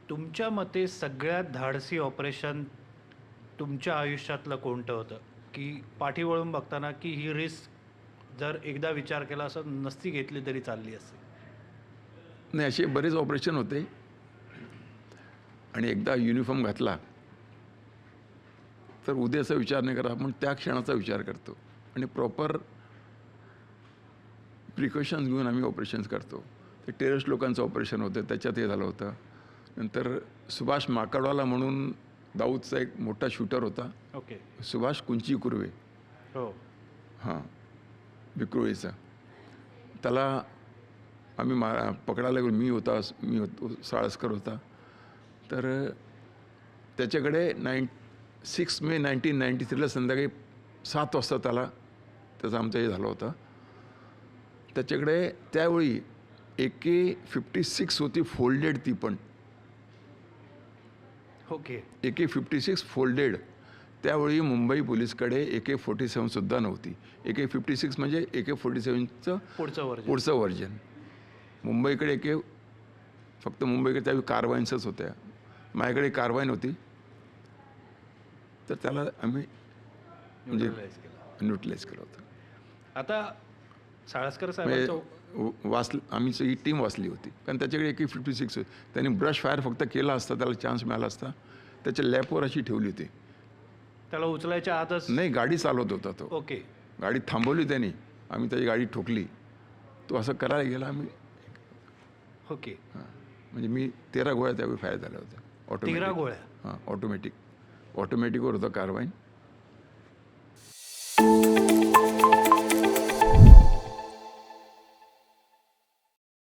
तुमच्या मते सगळ्यात धाडसी ऑपरेशन तुमच्या आयुष्यातलं कोणतं होतं? की पाठी वळून बघताना की ही रिस्क जर एकदा विचार केला असं नसती घेतली तरी चालली असती? नाही, असे बरेच ऑपरेशन होते आणि एकदा युनिफॉर्म घातला तर उद्याचा विचार नाही करा, आपण त्या क्षणाचा विचार करतो आणि प्रॉपर प्रिकॉशन्स घेऊन आम्ही ऑपरेशन्स करतो. ते टेररिस्ट लोकांचं ऑपरेशन होतं, त्याच्यात हे झालं होतं. नंतर सुभाष माकडवाला म्हणून दाऊदचा एक मोठा शूटर होता. ओके. सुभाष कुंची कुर्वे, हो. हां, विक्रोळीचा. त्याला आम्ही पकडायला गेलो. मी होतो, साळसकर होता. तर त्याच्याकडे 6 मे 1993ला संध्याकाळी 7 वाजता त्याचा आमचं हे झालं होतं. त्याच्याकडे त्यावेळी AK-56 होती, फोल्डेड. ती पण ओके. AK-56 folded. त्यावेळी मुंबई पोलीसकडे AK-47 सुद्धा नव्हती. AK-56 म्हणजे AK-47चं पुढचं व्हर्जन. मुंबईकडे फक्त मुंबईकडे त्यावेळी कारवाईन्सच होत्या. माझ्याकडे कारवाईन होती. तर त्याला आम्ही म्हणजे न्यूट्रलाइज केलं होतं. आता साळसकर म्हणजे साहेबांचं आम्ही सगळी टीम वाचली होती, कारण त्याच्याकडे AK-56 होती. त्यांनी ब्रश फायर फक्त केला असता, त्याला चान्स मिळाला असता. त्याच्या लॅपवर अशी ठेवली होती. त्याला उचलायच्या आतच नाही, गाडी चालवत होता तो. ओके. गाडी थांबवली त्यांनी, आम्ही त्याची गाडी ठोकली. तो असं करायला गेला. आम्ही ओके. हां, म्हणजे मी 13 गोळ्या त्यावेळी फायर झाल्या होत्या. 13 गोळ्या? हां, ऑटोमॅटिकवर होतं कारवाईन.